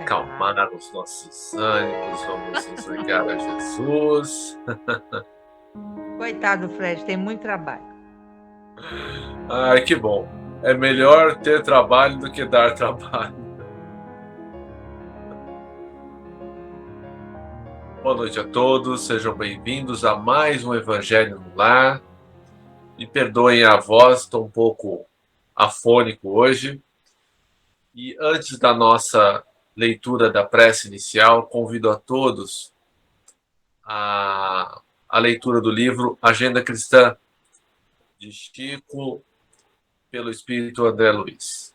acalmar os nossos ânimos, vamos nos ligar a Jesus. Coitado, Fred, tem muito trabalho. Ai, que bom. É melhor ter trabalho do que dar trabalho. Boa noite a todos, sejam bem-vindos a mais um Evangelho no Lar. Me perdoem a voz, estou um pouco afônico hoje. E antes da nossa leitura da prece inicial, convido a todos a leitura do livro Agenda Cristã, de Chico, pelo Espírito André Luiz.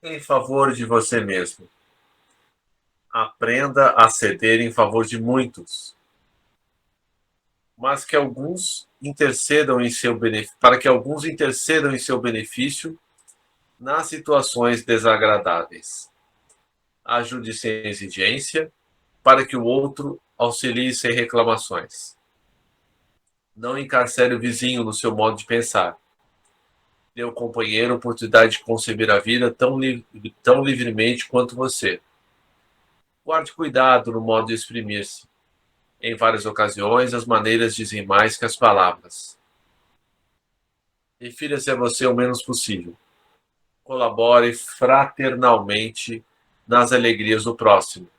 Em favor de você mesmo. Aprenda a ceder em favor de muitos, mas que alguns intercedam em seu benefício, para que alguns intercedam em seu benefício nas situações desagradáveis. Ajude sem exigência, para que o outro auxilie sem reclamações. Não encarcere o vizinho no seu modo de pensar. Dê ao companheiro a oportunidade de conceber a vida tão livremente quanto você. Guarde cuidado no modo de exprimir-se. Em várias ocasiões, as maneiras dizem mais que as palavras. Refira-se a você o menos possível. Colabore fraternalmente nas alegrias do próximo.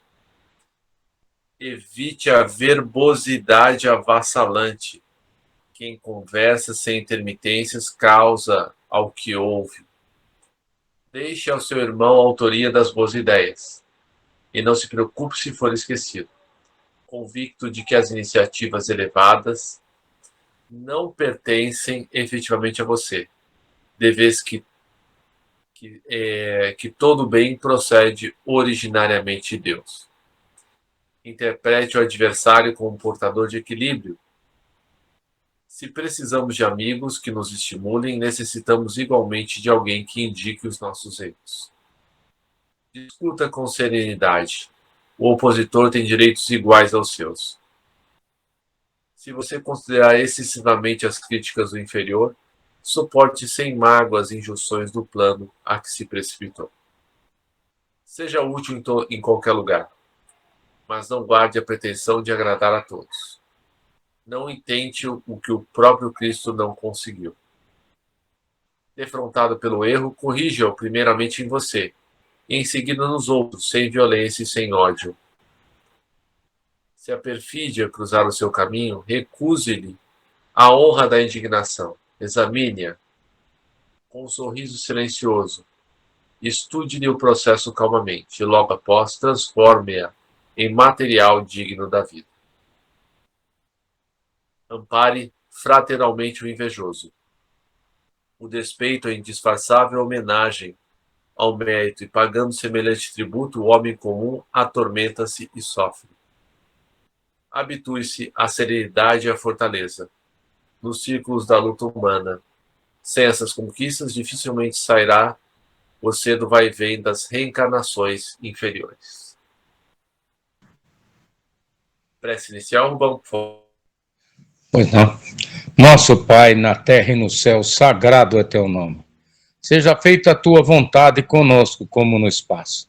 Evite a verbosidade avassalante. Quem conversa sem intermitências causa ao que ouve. Deixe ao seu irmão a autoria das boas ideias. E não se preocupe se for esquecido. Convicto de que as iniciativas elevadas não pertencem efetivamente a você, de vez que todo bem procede originariamente de Deus. Interprete o adversário como portador de equilíbrio. Se precisamos de amigos que nos estimulem, necessitamos igualmente de alguém que indique os nossos erros. Discuta com serenidade. O opositor tem direitos iguais aos seus. Se você considerar excessivamente as críticas do inferior, suporte sem mágoa as injunções do plano a que se precipitou. Seja útil em qualquer lugar, mas não guarde a pretensão de agradar a todos. Não intente o que o próprio Cristo não conseguiu. Defrontado pelo erro, corrija-o primeiramente em você, e em seguida nos outros, sem violência e sem ódio. Se a perfídia cruzar o seu caminho, recuse-lhe a honra da indignação. Examine-a com um sorriso silencioso. Estude-lhe o processo calmamente e, logo após, transforme-a em material digno da vida. Ampare fraternalmente o invejoso. O despeito é indisfarçável homenagem ao mérito, e pagando semelhante tributo, o homem comum atormenta-se e sofre. Habitue-se à serenidade e à fortaleza. Nos círculos da luta humana, sem essas conquistas, dificilmente sairá você do vai-vem das reencarnações inferiores. Prece inicial, Rubão, por favor. Pois não. Nosso Pai, na terra e no céu, sagrado é teu nome. Seja feita a tua vontade conosco, como no espaço.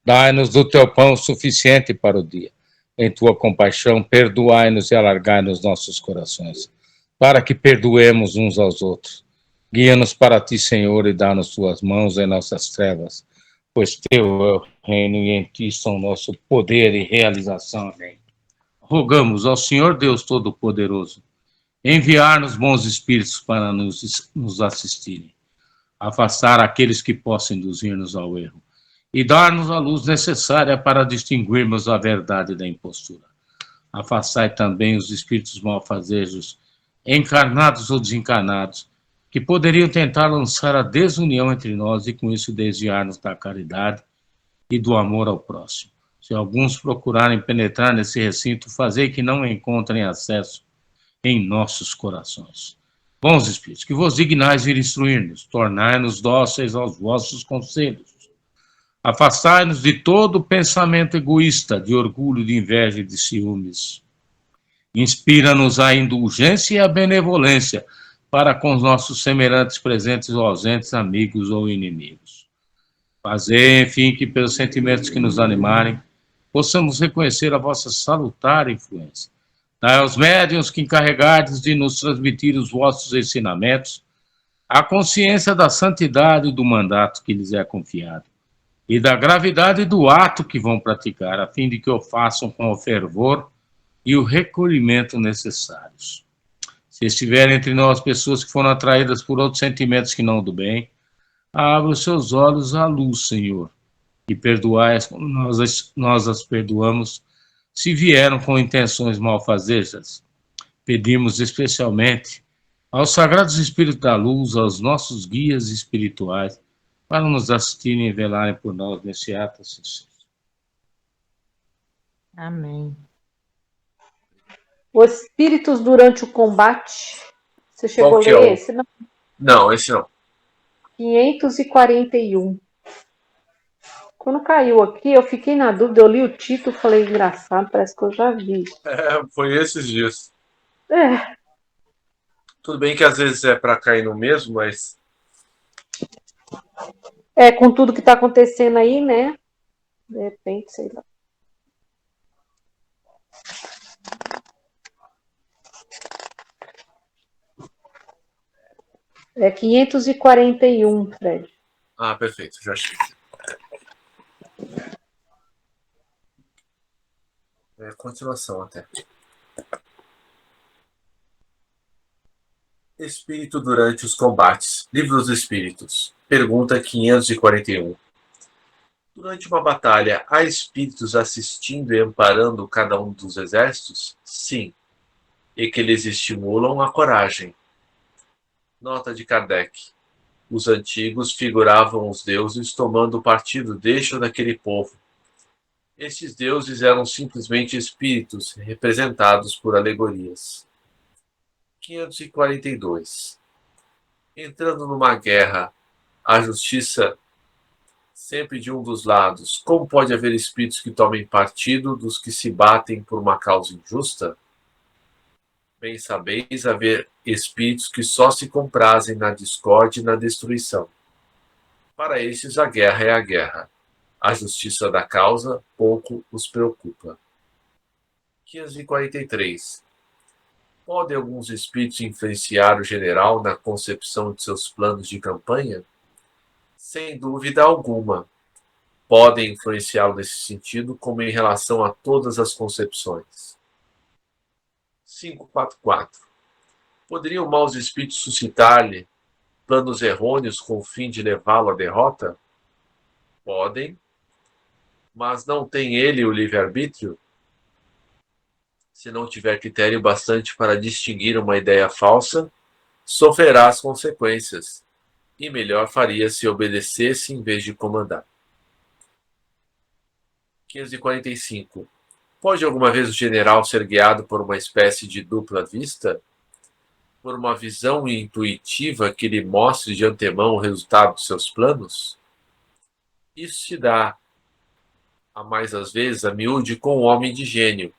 Dai-nos do teu pão suficiente para o dia. Em tua compaixão, perdoai-nos e alargai-nos nossos corações, para que perdoemos uns aos outros. Guia-nos para ti, Senhor, e dá-nos tuas mãos em nossas trevas, pois teu é o reino e em ti são nosso poder e realização. Amém. Rogamos ao Senhor Deus Todo-Poderoso enviar-nos bons espíritos para nos assistirem, afastar aqueles que possam induzir-nos ao erro e dar-nos a luz necessária para distinguirmos a verdade da impostura. Afastai também os espíritos malfazejos, encarnados ou desencarnados, que poderiam tentar lançar a desunião entre nós e com isso desviar-nos da caridade e do amor ao próximo. Se alguns procurarem penetrar nesse recinto, fazei que não encontrem acesso em nossos corações. Bons espíritos, que vos dignais vir instruir-nos, tornai-nos dóceis aos vossos conselhos. Afastai-nos de todo pensamento egoísta, de orgulho, de inveja e de ciúmes. Inspira-nos a indulgência e a benevolência para com os nossos semelhantes presentes ou ausentes, amigos ou inimigos. Fazei, enfim, que pelos sentimentos que nos animarem, possamos reconhecer a vossa salutar influência. Dai aos médiuns que encarregardes de nos transmitir os vossos ensinamentos a consciência da santidade do mandato que lhes é confiado e da gravidade do ato que vão praticar, a fim de que o façam com o fervor e o recolhimento necessários. Se estiverem entre nós pessoas que foram atraídas por outros sentimentos que não do bem, abra os seus olhos à luz, Senhor, e perdoai-as como nós as perdoamos, se vieram com intenções malfazejas. Pedimos especialmente aos Sagrados Espíritos da Luz, aos nossos guias espirituais, para nos assistirem e velarem por nós nesse ato assim seja. Amém. Os espíritos durante o combate. Você chegou Qual a que é ler o... esse? Não. Não, esse não. 541. Quando caiu aqui, eu fiquei na dúvida, eu li o título e falei, engraçado, parece que eu já vi. Foi esses dias. É, Tudo bem que às vezes é para cair no mesmo, mas com tudo que está acontecendo aí, né? De repente, sei lá. É 541, Fred. perfeito, já achei. É continuação até. Espírito durante os combates. Livro dos Espíritos. Pergunta 541. Durante uma batalha, há espíritos assistindo e amparando cada um dos exércitos? Sim. E que lhes estimulam a coragem. Nota de Kardec. Os antigos figuravam os deuses tomando partido deste ou daquele povo. Estes deuses eram simplesmente espíritos representados por alegorias. 542. Entrando numa guerra, a justiça sempre de um dos lados, como pode haver espíritos que tomem partido dos que se batem por uma causa injusta? Bem sabeis haver espíritos que só se comprazem na discórdia e na destruição. Para estes, a guerra é a guerra. A justiça da causa pouco os preocupa. 543. Podem alguns espíritos influenciar o general na concepção de seus planos de campanha? Sem dúvida alguma. Podem influenciá-lo nesse sentido, como em relação a todas as concepções. 544. Poderiam maus espíritos suscitar-lhe planos errôneos com o fim de levá-lo à derrota? Podem, mas não tem ele o livre-arbítrio? Se não tiver critério bastante para distinguir uma ideia falsa, sofrerá as consequências, e melhor faria se obedecesse em vez de comandar. 545. Pode alguma vez o general ser guiado por uma espécie de dupla vista? Por uma visão intuitiva que lhe mostre de antemão o resultado dos seus planos? Isso se dá, a mais às vezes, a miúde com o homem de gênio.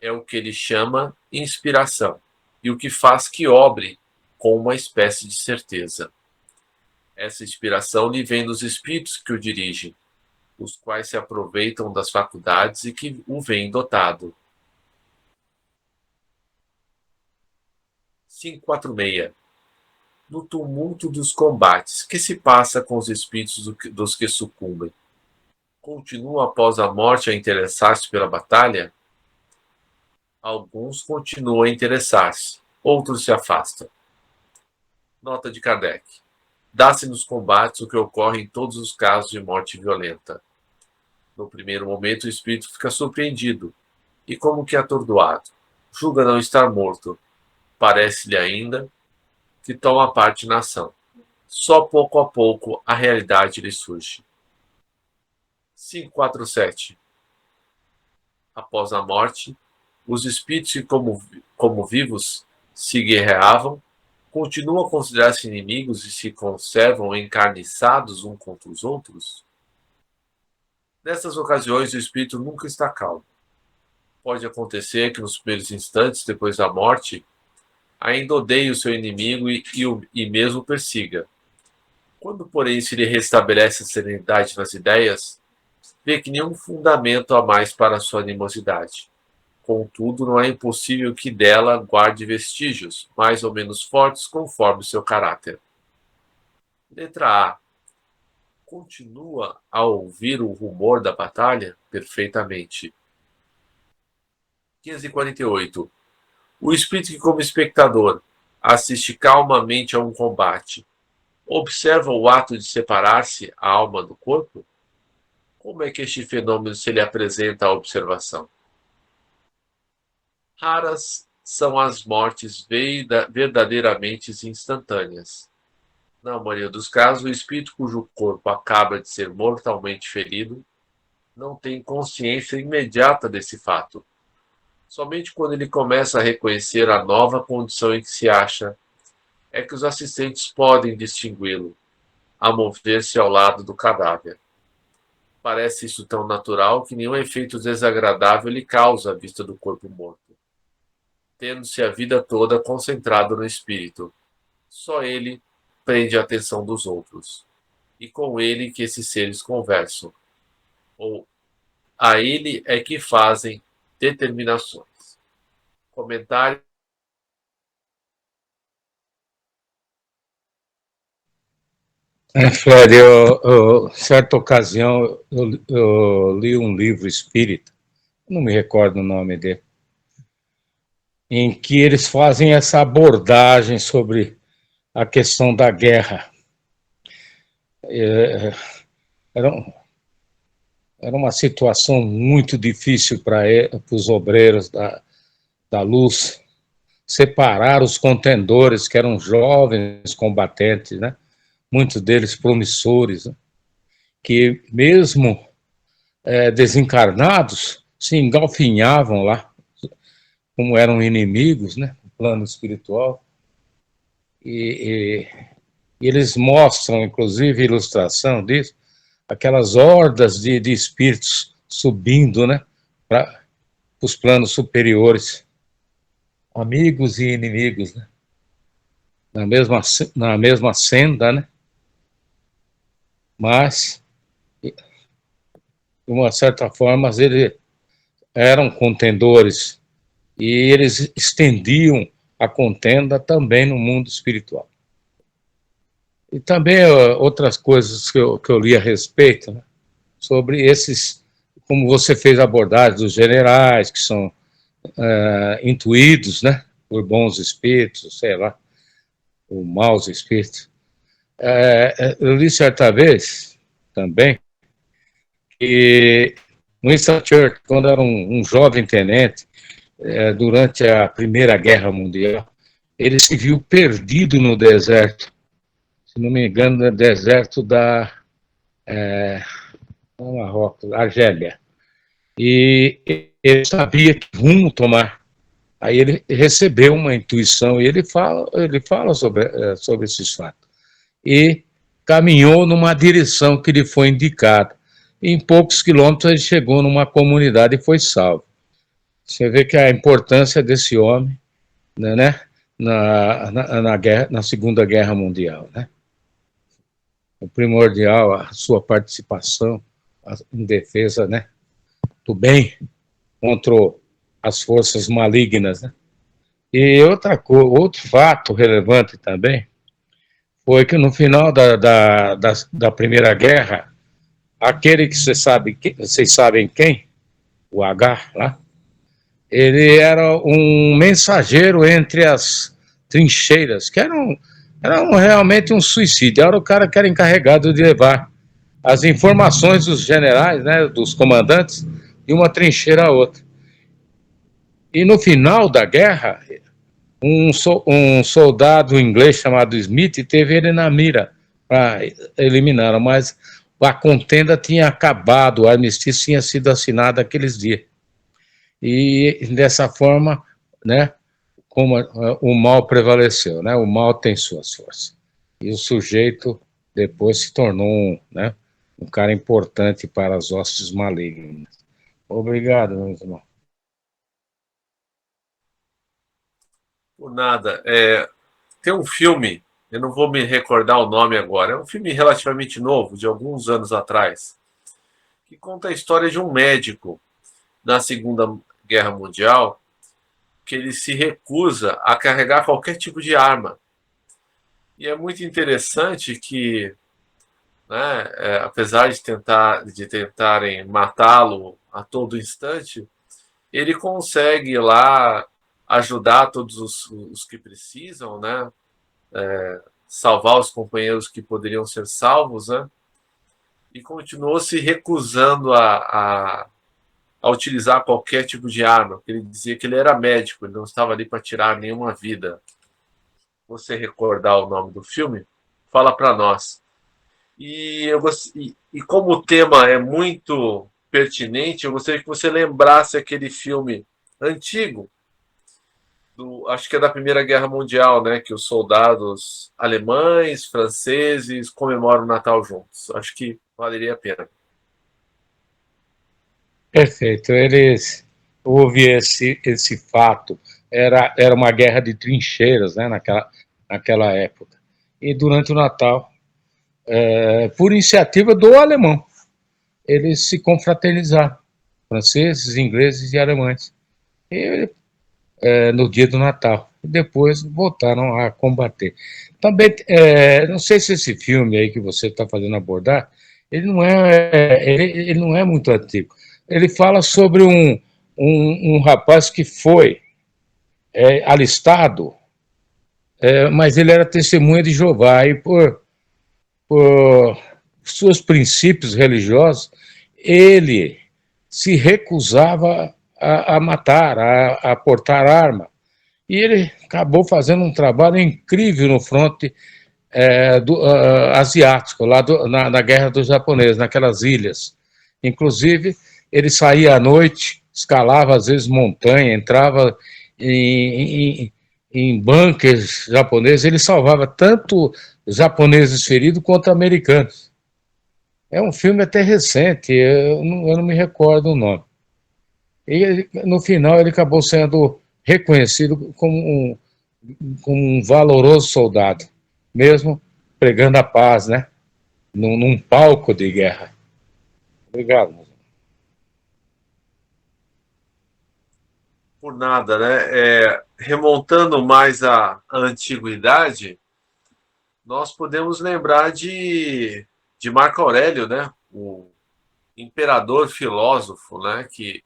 É o que ele chama inspiração, e o que faz que obre com uma espécie de certeza. Essa inspiração lhe vem dos espíritos que o dirigem, os quais se aproveitam das faculdades e que o veem dotado. 546. No tumulto dos combates, que se passa com os espíritos dos que sucumbem? Continuam após a morte a interessar-se pela batalha? Alguns continuam a interessar-se, outros se afastam. Nota de Kardec. Dá-se nos combates o que ocorre em todos os casos de morte violenta. No primeiro momento, o espírito fica surpreendido e como que atordoado. Julga não estar morto. Parece-lhe ainda que toma parte na ação. Só pouco a pouco a realidade lhe surge. 547. Após a morte, os espíritos que, como vivos, se guerreavam, continuam a considerar-se inimigos e se conservam encarniçados uns contra os outros? Nessas ocasiões, o espírito nunca está calmo. Pode acontecer que nos primeiros instantes depois da morte, ainda odeie o seu inimigo e mesmo persiga. Quando, porém, se lhe restabelece a serenidade nas ideias, vê que nenhum fundamento há mais para a sua animosidade. Contudo, não é impossível que dela guarde vestígios, mais ou menos fortes, conforme seu caráter. Letra A. Continua a ouvir o rumor da batalha? Perfeitamente. 548. O espírito que, como espectador, assiste calmamente a um combate, observa o ato de separar-se a alma do corpo? Como é que este fenômeno se lhe apresenta à observação? Raras são as mortes verdadeiramente instantâneas. Na maioria dos casos, o espírito cujo corpo acaba de ser mortalmente ferido não tem consciência imediata desse fato. Somente quando ele começa a reconhecer a nova condição em que se acha, é que os assistentes podem distingui-lo, a mover-se ao lado do cadáver. Parece isso tão natural que nenhum efeito desagradável lhe causa a vista do corpo morto, tendo-se a vida toda concentrado no espírito. Só ele prende a atenção dos outros, e com ele que esses seres conversam, ou a ele é que fazem determinações. Comentário. Fred, certa ocasião eu li um livro espírita, não me recordo o nome dele, em que eles fazem essa abordagem sobre a questão da guerra. Era uma situação muito difícil para os obreiros da luz, separar os contendores, que eram jovens combatentes, né? Muitos deles promissores, né? Que mesmo desencarnados, se engalfinhavam lá, como eram inimigos, né? No plano espiritual. E eles mostram, inclusive, ilustração disso, aquelas hordas de espíritos subindo, né, para os planos superiores, amigos e inimigos, né, na mesma senda, né, mas, de uma certa forma, eles eram contendores e eles estendiam a contenda também no mundo espiritual. E também outras coisas que eu li a respeito, né, sobre esses, como você fez a abordagem dos generais, que são intuídos, né, por bons espíritos, sei lá, ou maus espíritos. Eu li certa vez, também, que Winston Churchill, quando era um jovem tenente, durante a Primeira Guerra Mundial, ele se viu perdido no deserto, se não me engano, no deserto da Marrocos, Argélia. E ele sabia que rumo tomar. Aí ele recebeu uma intuição e ele fala sobre esses fatos. E caminhou numa direção que lhe foi indicada. Em poucos quilômetros ele chegou numa comunidade e foi salvo. Você vê que a importância desse homem, né, na Segunda Guerra Mundial, né? O primordial, a sua participação em defesa, né, do bem contra as forças malignas, né? E outro fato relevante também foi que no final da Primeira Guerra, aquele que vocês sabem quem, o H lá, ele era um mensageiro entre as trincheiras, que era realmente um suicídio. Era o cara que era encarregado de levar as informações dos generais, né, dos comandantes, de uma trincheira a outra. E no final da guerra, um soldado inglês chamado Smith teve ele na mira para eliminá-lo, mas a contenda tinha acabado, o armistício tinha sido assinado aqueles dias. E dessa forma, né, como o mal prevaleceu, né? O mal tem suas forças. E o sujeito depois se tornou um cara importante para as hostes malignas. Obrigado, meu irmão. Por nada. Tem um filme, eu não vou me recordar o nome agora, é um filme relativamente novo, de alguns anos atrás, que conta a história de um médico na Segunda Guerra Mundial que ele se recusa a carregar qualquer tipo de arma. E é muito interessante que, né, apesar de tentarem matá-lo a todo instante, ele consegue lá ajudar todos os que precisam, né, salvar os companheiros que poderiam ser salvos, né, e continuou se recusando a utilizar qualquer tipo de arma. Ele dizia que ele era médico, ele não estava ali para tirar nenhuma vida. Você recordar o nome do filme, fala para nós. E como o tema é muito pertinente, eu gostaria que você lembrasse aquele filme antigo, acho que é da Primeira Guerra Mundial, né? Que os soldados alemães, franceses comemoram o Natal juntos. Acho que valeria a pena. Perfeito. Houve esse fato. Era uma guerra de trincheiras, né, naquela época. E durante o Natal, por iniciativa do alemão, eles se confraternizaram, franceses, ingleses e alemães, e, no dia do Natal. E depois voltaram a combater. Também, não sei se esse filme aí que você está fazendo abordar, ele não é muito antigo. Ele fala sobre um rapaz que foi alistado, mas ele era testemunha de Jeová, e por seus princípios religiosos, ele se recusava a matar, a portar arma. E ele acabou fazendo um trabalho incrível no fronte asiático, lá na Guerra dos Japoneses, naquelas ilhas. Inclusive, ele saía à noite, escalava às vezes montanha, entrava em bunkers japoneses, ele salvava tanto japoneses feridos quanto americanos. É um filme até recente, eu não me recordo o nome. E no final ele acabou sendo reconhecido como um valoroso soldado, mesmo pregando a paz, né? Num palco de guerra. Obrigado. Por nada, né? Remontando mais à antiguidade, nós podemos lembrar de Marco Aurélio, né? O imperador filósofo, né? Que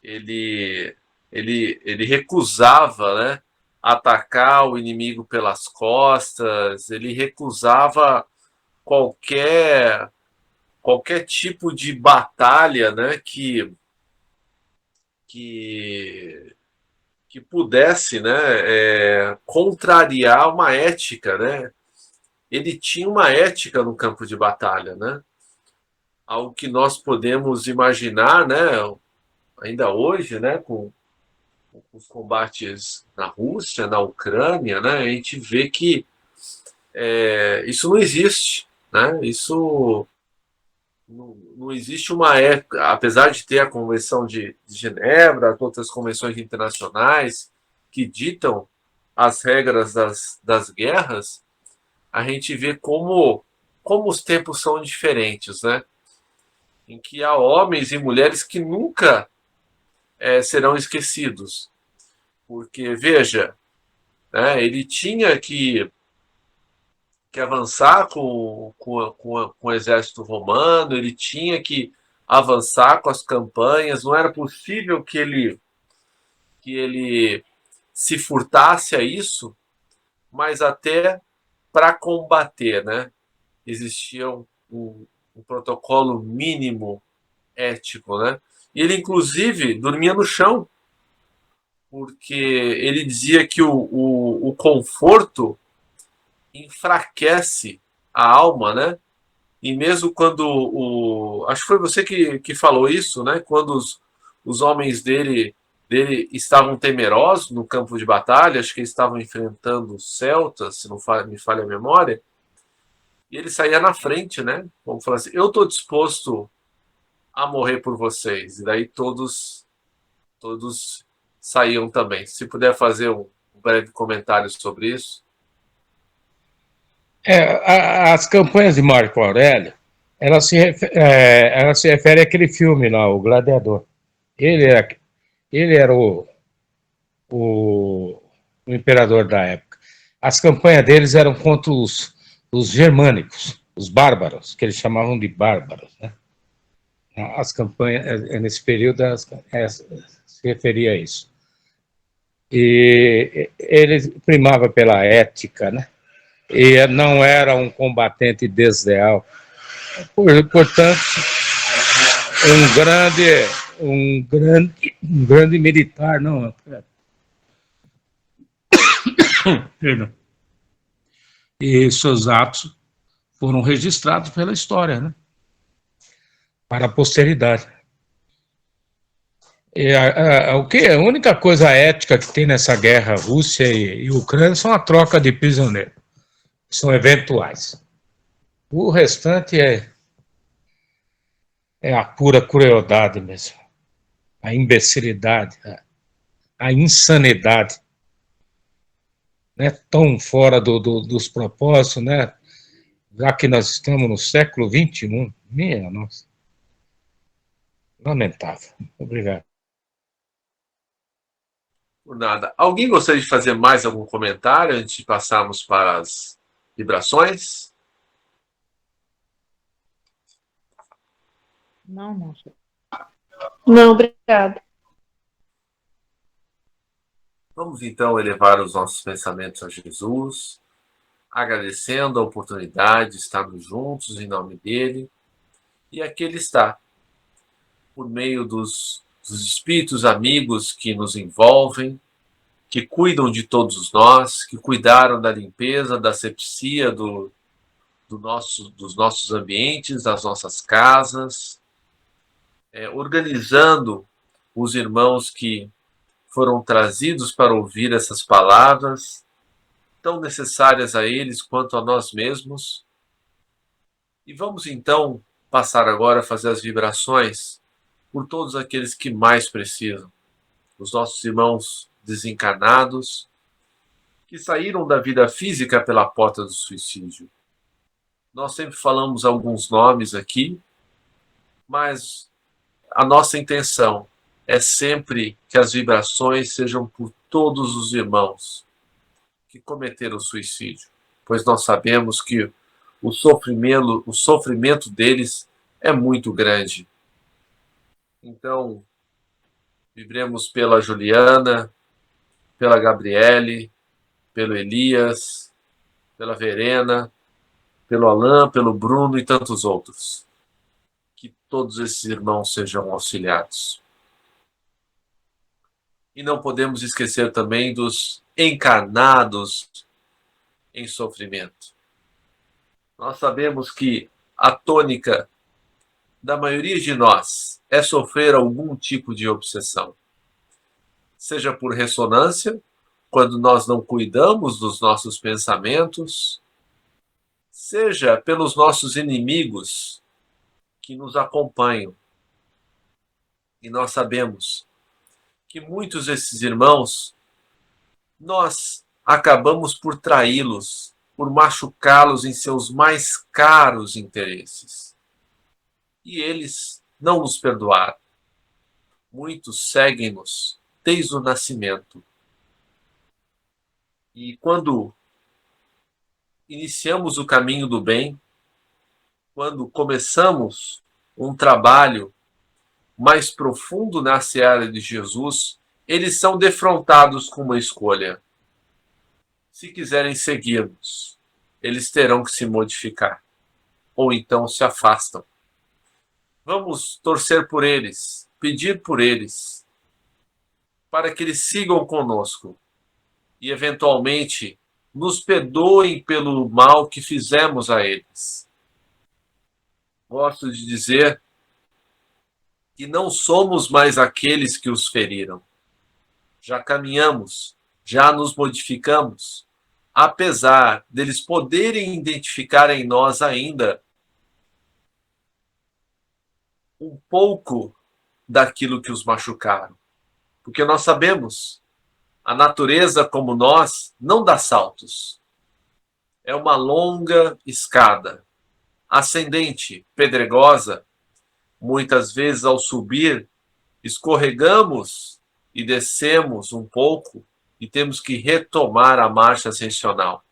ele, ele recusava, né? Atacar o inimigo pelas costas, ele recusava qualquer qualquer tipo de batalha, né? Que que pudesse, né, contrariar uma ética, né? Ele tinha uma ética no campo de batalha, né? Algo que nós podemos imaginar, né, ainda hoje, né, com os combates na Rússia, na Ucrânia, né, a gente vê que isso não existe, né? Isso não existe uma época, apesar de ter a Convenção de Genebra, outras convenções internacionais que ditam as regras das guerras, a gente vê como os tempos são diferentes, né? Em que há homens e mulheres que nunca serão esquecidos. Porque, veja, né, ele tinha que avançar com o exército romano, ele tinha que avançar com as campanhas, não era possível que ele se furtasse a isso, mas até para combater, né? Existia um protocolo mínimo ético, né? E ele, inclusive, dormia no chão, porque ele dizia que o conforto enfraquece a alma, né? E mesmo quando acho que foi você que falou isso, né? Quando os homens dele dele estavam temerosos no campo de batalha, acho que eles estavam enfrentando os celtas, se não me falha a memória, e ele saía na frente, né? Vamos falar assim, eu estou disposto a morrer por vocês. E daí todos saíam também. Se puder fazer um breve comentário sobre isso. As campanhas de Marco Aurélio, ela se refere àquele filme lá, O Gladiador. Ele era o imperador da época. As campanhas deles eram contra os germânicos, os bárbaros, que eles chamavam de bárbaros, né? As campanhas, nesse período, se referia a isso. E ele primava pela ética, né? E não era um combatente desleal. Portanto, um grande militar, não. Perdão. E seus atos foram registrados pela história, né? Para a posteridade. E a única coisa ética que tem nessa guerra Rússia e Ucrânia são a troca de prisioneiros. São eventuais. O restante é a pura crueldade mesmo. A imbecilidade, a insanidade. Né? Tão fora dos propósitos, né? Já que nós estamos no século XXI. Minha nossa. Lamentável. Obrigado. Por nada. Alguém gostaria de fazer mais algum comentário antes de passarmos para as vibrações? Não. Não, obrigado. Vamos então elevar os nossos pensamentos a Jesus, agradecendo a oportunidade de estarmos juntos em nome dele. E aqui ele está, por meio dos espíritos amigos que nos envolvem, que cuidam de todos nós, que cuidaram da limpeza, da asepsia dos nossos ambientes, das nossas casas, organizando os irmãos que foram trazidos para ouvir essas palavras, tão necessárias a eles quanto a nós mesmos. E vamos então passar agora a fazer as vibrações por todos aqueles que mais precisam, os nossos irmãos desencarnados, que saíram da vida física pela porta do suicídio. Nós sempre falamos alguns nomes aqui, mas a nossa intenção é sempre que as vibrações sejam por todos os irmãos que cometeram suicídio, pois nós sabemos que o sofrimento deles é muito grande. Então, vibremos pela Juliana, pela Gabriele, pelo Elias, pela Verena, pelo Alain, pelo Bruno e tantos outros. Que todos esses irmãos sejam auxiliados. E não podemos esquecer também dos encarnados em sofrimento. Nós sabemos que a tônica da maioria de nós é sofrer algum tipo de obsessão. Seja por ressonância, quando nós não cuidamos dos nossos pensamentos, seja pelos nossos inimigos que nos acompanham. E nós sabemos que muitos desses irmãos, nós acabamos por traí-los, por machucá-los em seus mais caros interesses. E eles não nos perdoaram. Muitos seguem-nos desde o nascimento. E quando iniciamos o caminho do bem, quando começamos um trabalho mais profundo na seara de Jesus, eles são defrontados com uma escolha. Se quiserem seguir-nos, eles terão que se modificar, ou então se afastam. Vamos torcer por eles, pedir por eles, para que eles sigam conosco e, eventualmente, nos perdoem pelo mal que fizemos a eles. Gosto de dizer que não somos mais aqueles que os feriram. já caminhamos, já nos modificamos, apesar deles poderem identificar em nós ainda um pouco daquilo que os machucaram. Porque nós sabemos, a natureza como nós não dá saltos. É uma longa escada, ascendente, pedregosa. Muitas vezes, ao subir, escorregamos e descemos um pouco e temos que retomar a marcha ascensional.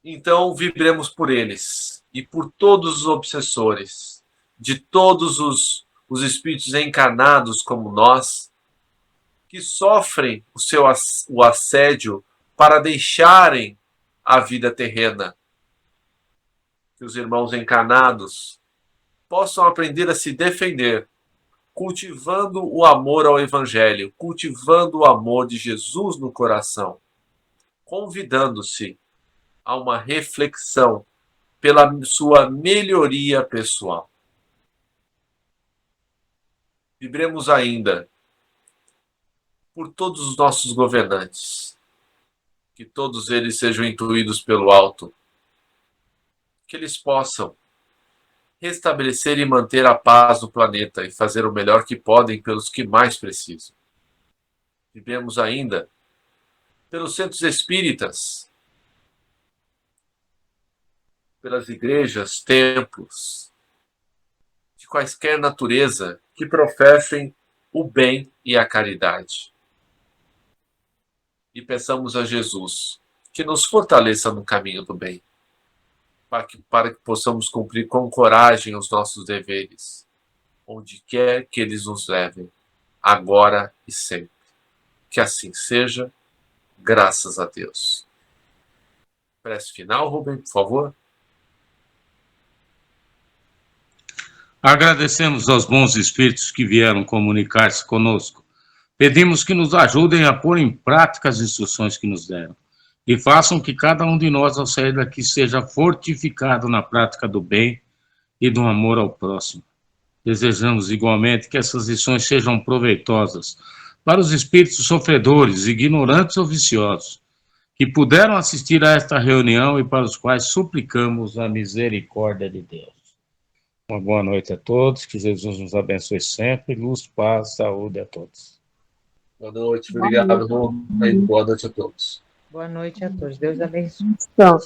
Então, vibremos por eles e por todos os obsessores, de todos os espíritos encarnados como nós, que sofrem o assédio para deixarem a vida terrena. Que os irmãos encarnados possam aprender a se defender, cultivando o amor ao Evangelho, cultivando o amor de Jesus no coração, convidando-se a uma reflexão pela sua melhoria pessoal. Vibremos ainda por todos os nossos governantes, que todos eles sejam intuídos pelo alto, que eles possam restabelecer e manter a paz no planeta e fazer o melhor que podem pelos que mais precisam. Vivemos ainda pelos centros espíritas, pelas igrejas, templos, de quaisquer natureza, que professem o bem e a caridade. E peçamos a Jesus que nos fortaleça no caminho do bem, para que possamos cumprir com coragem os nossos deveres, onde quer que eles nos levem, agora e sempre. Que assim seja, graças a Deus. Prece final, Rubem, por favor. Agradecemos aos bons espíritos que vieram comunicar-se conosco. Pedimos que nos ajudem a pôr em prática as instruções que nos deram e façam que cada um de nós, ao sair daqui, seja fortificado na prática do bem e do amor ao próximo. Desejamos igualmente que essas lições sejam proveitosas para os espíritos sofredores, ignorantes ou viciosos, que puderam assistir a esta reunião e para os quais suplicamos a misericórdia de Deus. Uma boa noite a todos, que Jesus nos abençoe sempre, luz, paz, saúde a todos. Boa noite, obrigado, Rubem. Boa noite a todos. Boa noite a todos. Deus abençoe. Então,